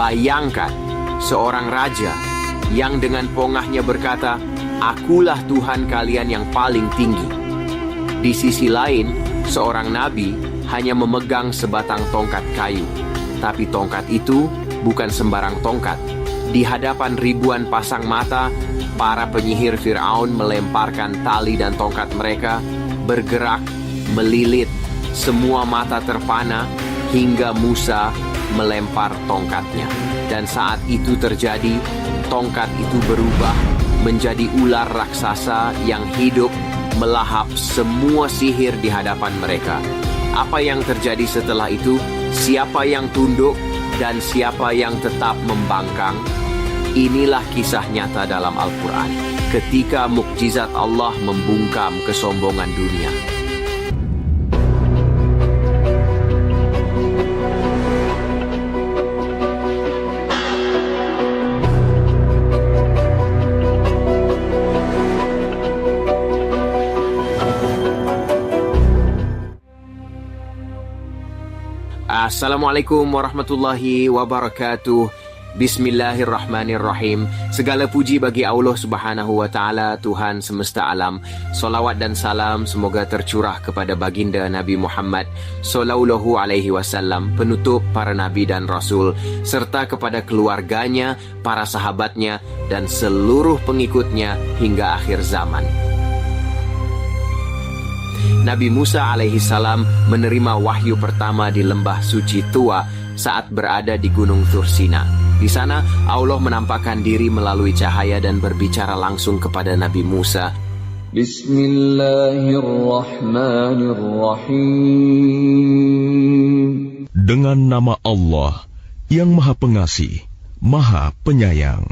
Bayangkan, seorang raja yang dengan pongahnya berkata, "Akulah Tuhan kalian yang paling tinggi." Di sisi lain, seorang nabi hanya memegang sebatang tongkat kayu. Tapi tongkat itu bukan sembarang tongkat. Di hadapan ribuan pasang mata, para penyihir Fir'aun melemparkan tali dan tongkat mereka, bergerak, melilit. Semua mata terpana hingga Musa melempar tongkatnya. Dan saat itu terjadi, tongkat itu berubah menjadi ular raksasa yang hidup, melahap semua sihir di hadapan mereka. Apa yang terjadi setelah itu? Siapa yang tunduk dan siapa yang tetap membangkang? Inilah kisah nyata dalam Al-Quran, ketika mukjizat Allah membungkam kesombongan dunia. Assalamualaikum warahmatullahi wabarakatuh. Bismillahirrahmanirrahim. Segala puji bagi Allah Subhanahu wa Ta'ala, Tuhan semesta alam. Salawat dan salam semoga tercurah kepada baginda Nabi Muhammad sallallahu alaihi wasallam, penutup para nabi dan rasul, serta kepada keluarganya, para sahabatnya, dan seluruh pengikutnya hingga akhir zaman. Nabi Musa alaihi salam menerima wahyu pertama di lembah suci Tua saat berada di Gunung Tur Sina. Di sana Allah menampakkan diri melalui cahaya dan berbicara langsung kepada Nabi Musa. Bismillahirrahmanirrahim. Dengan nama Allah yang Maha Pengasih, Maha Penyayang.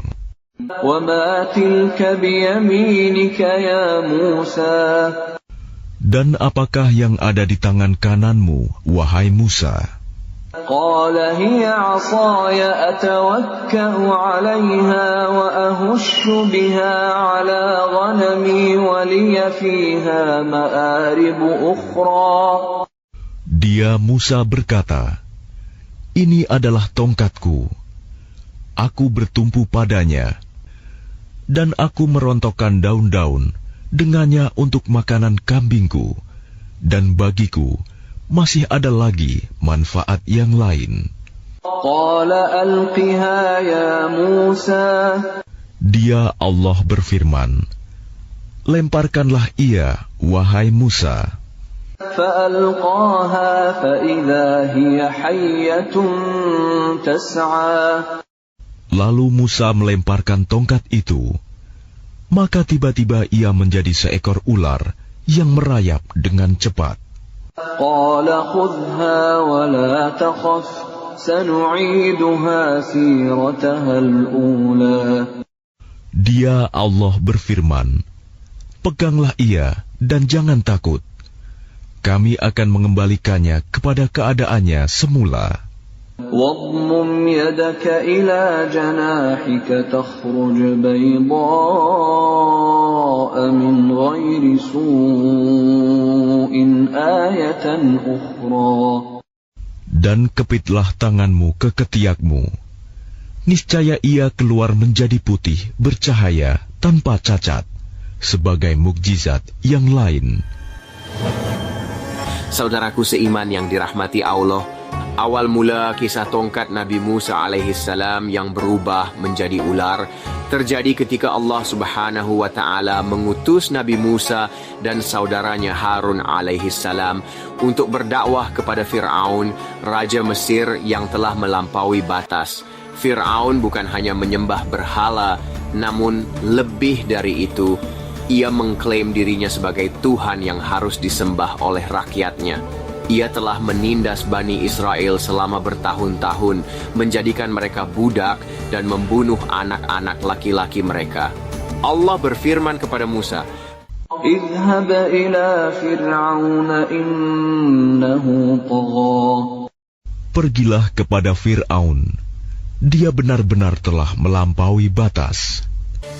Wa ma tilka biyaminika ya Musa. Dan apakah yang ada di tangan kananmu, wahai Musa? Qala hiya 'asaya atawakka'u 'alayha wa ahushu biha 'ala ghanami wa liya fiha ma'aribu ukhra. Dia Musa berkata, "Ini adalah tongkatku. Aku bertumpu padanya, dan aku merontokkan daun-daun dengannya untuk makanan kambingku, dan bagiku masih ada lagi manfaat yang lain." Qala alqiha ya Musa. Dia Allah berfirman, "Lemparkanlah ia, wahai Musa." Fa'alqaha fa'idha hiya hayyatun tas'a. Lalu Musa melemparkan tongkat itu, maka tiba-tiba ia menjadi seekor ular yang merayap dengan cepat. Qala khudhha wa la takhaf, sanu'iduha sirataha al-ula. Dia Allah berfirman, "Peganglah ia dan jangan takut. Kami akan mengembalikannya kepada keadaannya semula." واضمم يدك إلى جناحك تخرج بيضاء من غير سوء آية أخرى. Dan kepitlah tanganmu ke ketiakmu. Niscaya ia keluar menjadi putih bercahaya tanpa cacat, sebagai mukjizat yang lain. Saudaraku seiman yang dirahmati Allah, awal mula kisah tongkat Nabi Musa alaihi salam yang berubah menjadi ular terjadi ketika Allah Subhanahu wa Ta'ala mengutus Nabi Musa dan saudaranya Harun alaihi salam untuk berdakwah kepada Fir'aun, raja Mesir yang telah melampaui batas. Fir'aun bukan hanya menyembah berhala, namun lebih dari itu, ia mengklaim dirinya sebagai Tuhan yang harus disembah oleh rakyatnya. Ia telah menindas Bani Israel selama bertahun-tahun, menjadikan mereka budak dan membunuh anak-anak laki-laki mereka. Allah berfirman kepada Musa, "Idhhab ila Fir'aun innahu tagha." Pergilah kepada Fir'aun, dia benar-benar telah melampaui batas.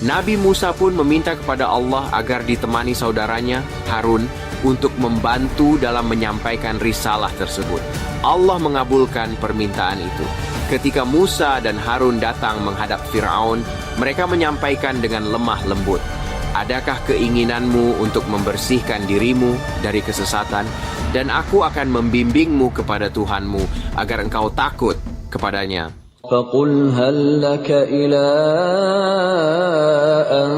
Nabi Musa pun meminta kepada Allah agar ditemani saudaranya Harun untuk membantu dalam menyampaikan risalah tersebut. Allah mengabulkan permintaan itu. Ketika Musa dan Harun datang menghadap Fir'aun, mereka menyampaikan dengan lemah lembut, "Adakah keinginanmu untuk membersihkan dirimu dari kesesatan? Dan aku akan membimbingmu kepada Tuhanmu agar engkau takut kepadanya." فَقُلْ هَلْ لَكَ إِلَىٰ أَن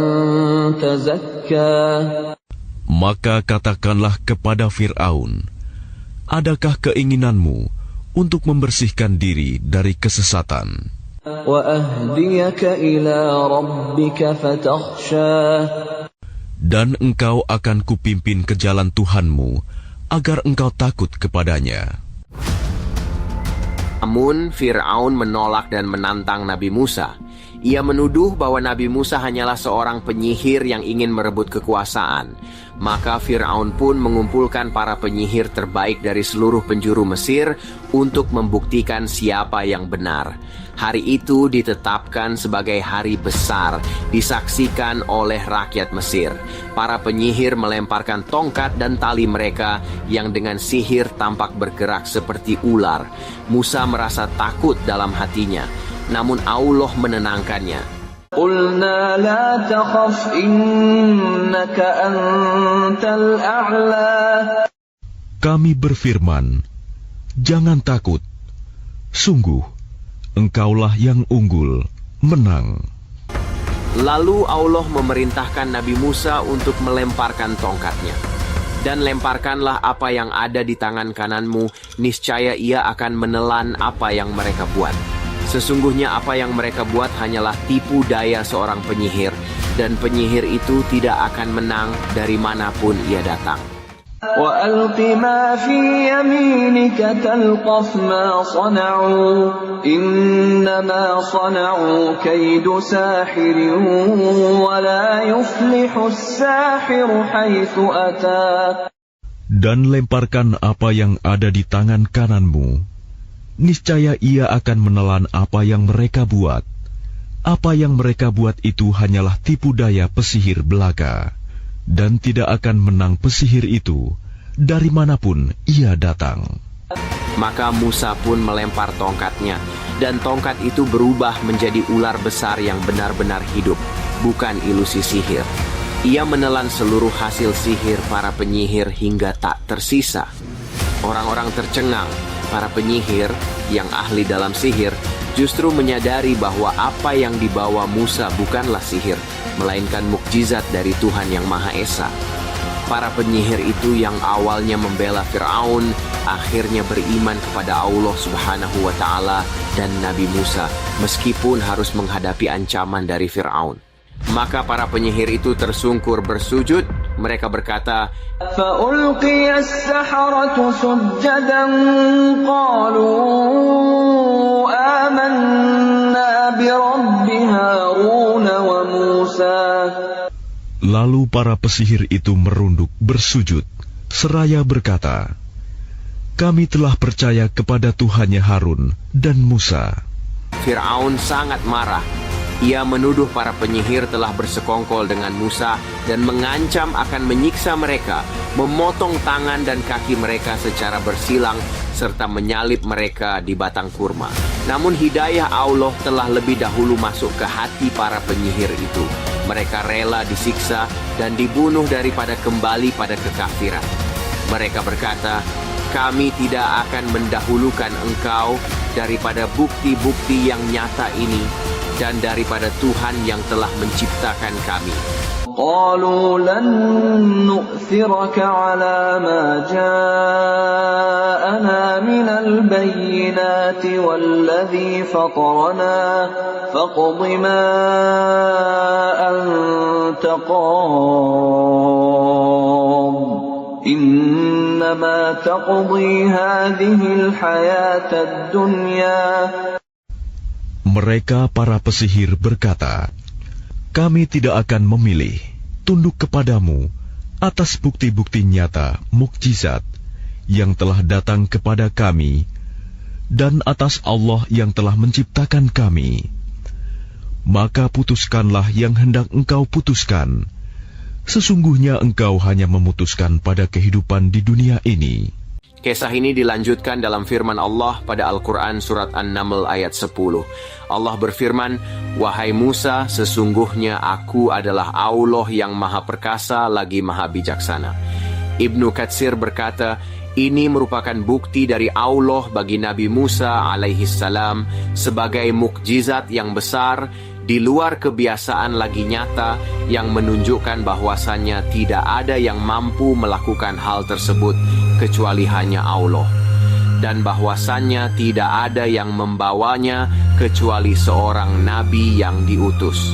تَزَكَّىٰ. Maka katakanlah kepada Fir'aun, adakah keinginanmu untuk membersihkan diri dari kesesatan? وَأَهْدِيَكَ إِلَىٰ رَبِّكَ فَتَخْشَىٰ. Dan engkau akan kupimpin ke jalan Tuhanmu agar engkau takut kepadanya. Namun Fir'aun menolak dan menantang Nabi Musa. Ia menuduh bahwa Nabi Musa hanyalah seorang penyihir yang ingin merebut kekuasaan. Maka Fir'aun pun mengumpulkan para penyihir terbaik dari seluruh penjuru Mesir untuk membuktikan siapa yang benar. Hari itu ditetapkan sebagai hari besar, disaksikan oleh rakyat Mesir. Para penyihir melemparkan tongkat dan tali mereka yang dengan sihir tampak bergerak seperti ular. Musa merasa takut dalam hatinya, namun Allah menenangkannya. قُلْنَا لَا تَخَفْ إِنَّكَ أَنْتَ الْأَعْلَى. Kami berfirman, jangan takut, sungguh engkaulah yang unggul, menang. Lalu Allah memerintahkan Nabi Musa untuk melemparkan tongkatnya. Dan lemparkanlah apa yang ada di tangan kananmu, niscaya ia akan menelan apa yang mereka buat. Sesungguhnya apa yang mereka buat hanyalah tipu daya seorang penyihir, dan penyihir itu tidak akan menang dari manapun ia datang. وَأَلْقِ مَا فِي يَمِينِكَ تَلْقَفْ مَا صَنَعُوا إِنَّمَا صَنَعُوا كَيْدُ سَاحِرٍ وَلَا يُفْلِحُ السَّاحِرُ حَيْثُ أَتَى. Dan lemparkan apa yang ada di tangan kananmu, niscaya ia akan menelan apa yang mereka buat. Apa yang mereka buat itu hanyalah tipu daya pesihir belaka, dan tidak akan menang pesihir itu dari manapun ia datang. Maka Musa pun melempar tongkatnya, dan tongkat itu berubah menjadi ular besar yang benar-benar hidup, bukan ilusi sihir. Ia menelan seluruh hasil sihir para penyihir hingga tak tersisa. Orang-orang tercengang. Para penyihir yang ahli dalam sihir justru menyadari bahwa apa yang dibawa Musa bukanlah sihir, melainkan mukjizat dari Tuhan Yang Maha Esa. Para penyihir itu yang awalnya membela Fir'aun, akhirnya beriman kepada Allah Subhanahu wa Ta'ala dan Nabi Musa, meskipun harus menghadapi ancaman dari Fir'aun. Maka para penyihir itu tersungkur bersujud. Mereka berkata, فَأُلْقِيَ السَّحَرَةُ سُجَّدًا قَالُوا آمَنَّا بِرَبِّ هَارُونَ وَمُوسَى. Lalu para pesihir itu merunduk bersujud, seraya berkata, kami telah percaya kepada Tuhannya Harun dan Musa. Fir'aun sangat marah. Ia menuduh para penyihir telah bersekongkol dengan Musa dan mengancam akan menyiksa mereka, memotong tangan dan kaki mereka secara bersilang, serta menyalib mereka di batang kurma. Namun hidayah Allah telah lebih dahulu masuk ke hati para penyihir itu. Mereka rela disiksa dan dibunuh daripada kembali pada kekafiran. Mereka berkata, kami tidak akan mendahulukan engkau daripada bukti-bukti yang nyata ini dan daripada Tuhan yang telah menciptakan kami. قالوا لن نؤثرك على ما جاءنا من البينات والذي فطرنا فاقض ما أنت قاض إنما تقضي هذه الحياة الدنيا. Mereka para pesihir berkata, kami tidak akan memilih, tunduk kepadamu atas bukti-bukti nyata, mukjizat yang telah datang kepada kami dan atas Allah yang telah menciptakan kami. Maka putuskanlah yang hendak engkau putuskan. Sesungguhnya engkau hanya memutuskan pada kehidupan di dunia ini. Kisah ini dilanjutkan dalam firman Allah pada Al-Quran surat An-Naml ayat 10. Allah berfirman, "Wahai Musa, sesungguhnya aku adalah Allah yang maha perkasa lagi maha bijaksana." Ibnu Katsir berkata, ini merupakan bukti dari Allah bagi Nabi Musa alaihi salam sebagai mukjizat yang besar di luar kebiasaan lagi nyata yang menunjukkan bahwasannya tidak ada yang mampu melakukan hal tersebut kecuali hanya Allah, dan bahwasannya tidak ada yang membawanya kecuali seorang nabi yang diutus.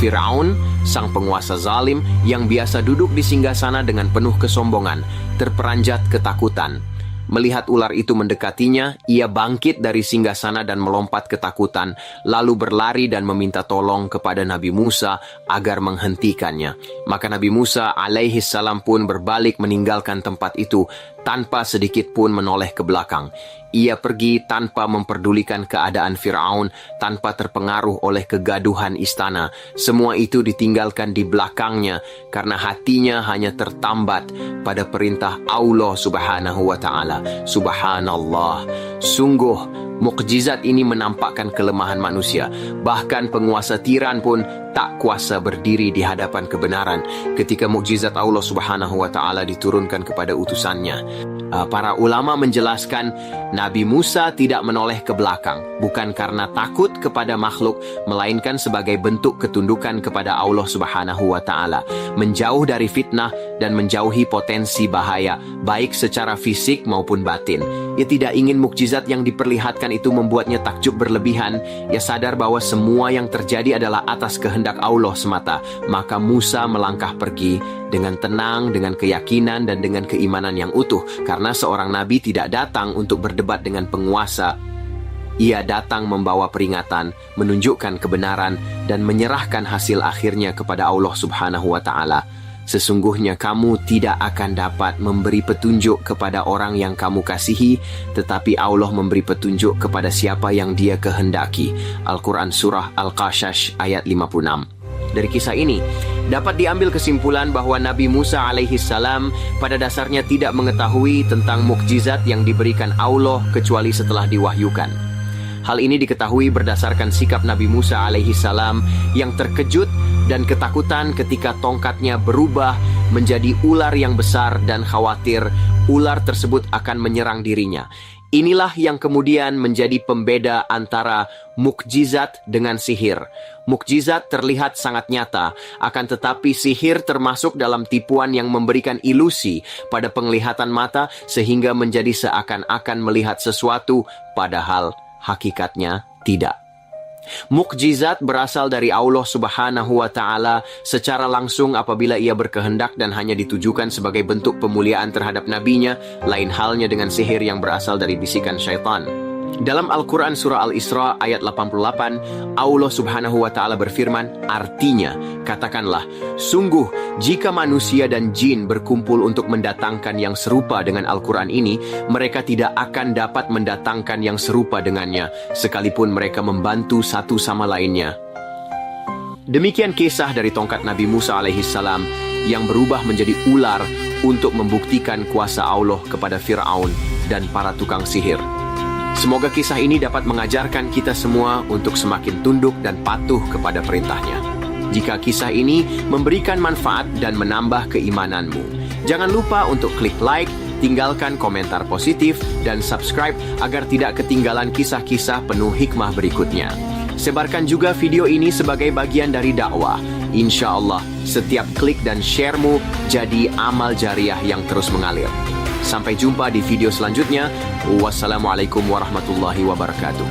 Fir'aun, sang penguasa zalim yang biasa duduk di singgasana dengan penuh kesombongan, terperanjat ketakutan. Melihat ular itu mendekatinya, ia bangkit dari singgasana dan melompat ketakutan, lalu berlari dan meminta tolong kepada Nabi Musa agar menghentikannya. Maka Nabi Musa alaihi salam pun berbalik meninggalkan tempat itu tanpa sedikit pun menoleh ke belakang. Ia pergi tanpa memperdulikan keadaan Fir'aun, tanpa terpengaruh oleh kegaduhan istana. Semua itu ditinggalkan di belakangnya karena hatinya hanya tertambat pada perintah Allah subhanahu wa ta'ala. Subhanallah, sungguh mukjizat ini menampakkan kelemahan manusia. Bahkan penguasa tiran pun tak kuasa berdiri di hadapan kebenaran ketika mukjizat Allah subhanahu wa ta'ala diturunkan kepada utusannya. Para ulama menjelaskan Nabi Musa tidak menoleh ke belakang bukan karena takut kepada makhluk, melainkan sebagai bentuk ketundukan kepada Allah subhanahu wa ta'ala, menjauh dari fitnah dan menjauhi potensi bahaya baik secara fisik maupun batin. Ia tidak ingin mukjizat yang diperlihatkan itu membuatnya takjub berlebihan. Ia sadar bahwa semua yang terjadi adalah atas kehendak Allah semata. Maka Musa melangkah pergi dengan tenang, dengan keyakinan dan dengan keimanan yang utuh. Karena seorang nabi tidak datang untuk berdebat dengan penguasa. Ia datang membawa peringatan, menunjukkan kebenaran dan menyerahkan hasil akhirnya kepada Allah subhanahu wa ta'ala. Sesungguhnya kamu tidak akan dapat memberi petunjuk kepada orang yang kamu kasihi, tetapi Allah memberi petunjuk kepada siapa yang Dia kehendaki. Al-Quran Surah Al-Qasas ayat 56. Dari kisah ini dapat diambil kesimpulan bahwa Nabi Musa alaihi salam pada dasarnya tidak mengetahui tentang mukjizat yang diberikan Allah kecuali setelah diwahyukan. Hal ini diketahui berdasarkan sikap Nabi Musa alaihi salam yang terkejut dan ketakutan ketika tongkatnya berubah menjadi ular yang besar dan khawatir ular tersebut akan menyerang dirinya. Inilah yang kemudian menjadi pembeda antara mukjizat dengan sihir. Mukjizat terlihat sangat nyata, akan tetapi sihir termasuk dalam tipuan yang memberikan ilusi pada penglihatan mata sehingga menjadi seakan-akan melihat sesuatu padahal hakikatnya tidak. Mukjizat berasal dari Allah subhanahu wa ta'ala secara langsung apabila ia berkehendak dan hanya ditujukan sebagai bentuk pemuliaan terhadap nabinya, lain halnya dengan sihir yang berasal dari bisikan syaitan. Dalam Al-Quran Surah Al-Isra ayat 88, Allah subhanahu wa ta'ala berfirman, artinya, katakanlah, sungguh jika manusia dan jin berkumpul untuk mendatangkan yang serupa dengan Al-Quran ini, mereka tidak akan dapat mendatangkan yang serupa dengannya, sekalipun mereka membantu satu sama lainnya. Demikian kisah dari tongkat Nabi Musa alaihissalam yang berubah menjadi ular untuk membuktikan kuasa Allah kepada Fir'aun dan para tukang sihir. Semoga kisah ini dapat mengajarkan kita semua untuk semakin tunduk dan patuh kepada perintahnya. Jika kisah ini memberikan manfaat dan menambah keimananmu, jangan lupa untuk klik like, tinggalkan komentar positif, dan subscribe agar tidak ketinggalan kisah-kisah penuh hikmah berikutnya. Sebarkan juga video ini sebagai bagian dari dakwah. Insya Allah, setiap klik dan share-mu jadi amal jariah yang terus mengalir. Sampai jumpa di video selanjutnya. Wassalamualaikum warahmatullahi wabarakatuh.